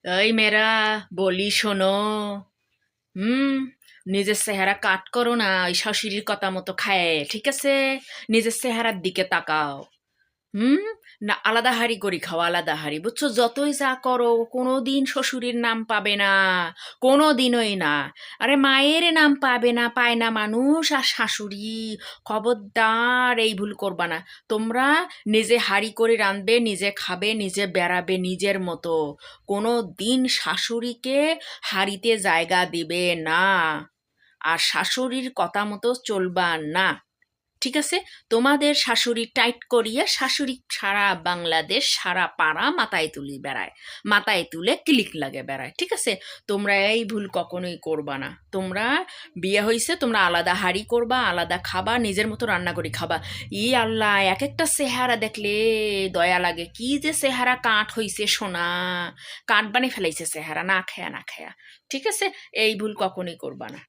এই মেয়েরা, বলি শোনো। হুম। নিজের চেহারা কাট করো না ওই শাশুড়ির কথা মতো খায়, ঠিক আছে? নিজের চেহারার দিকে তাকাও। হুম। না, আলাদা হাড়ি করি খাও, আলাদা হাড়ি, বুঝছো? যতই যা করো কোনোদিন শ্বশুরের নাম পাবে না, কোনো দিনই না। আরে মায়ের নাম পাবে না, পায় না মানুষ, আর শাশুড়ি? খবরদার এই ভুল করবা না তোমরা। নিজে হাড়ি করে রাঁধবে, নিজে খাবে, নিজে বেড়াবে নিজের মতো। কোনো দিন শাশুড়িকে হাড়িতে জায়গা দিবে না, আর শাশুড়ির কথা মতো চলবা না, ঠিক আছে? তোমাদের শাশুড়ি টাইট করিয়ে শাশুড়ি সারা বাংলাদেশ সারা পাড়া মাথায় তুলি বেড়ায়, মাথায় তুলে ক্লিক লাগে বেড়ায়, ঠিক আছে? তোমরা এই ভুল কখনোই করবা না। তোমরা বিয়ে হইছে, তোমরা আলাদা হাড়ি করবা, আলাদা খাবা, নিজের মতো রান্না করে খাবা। ই আল্লাহ, এক একটা চেহারা দেখলে দয়া লাগে। কি যে চেহারা কাঠ হইছে সোনা, কাঠ বানিয়ে ফেলাইছে চেহারা, না খায়া না খায়া, ঠিক আছে? এই ভুল কখনোই করবা না।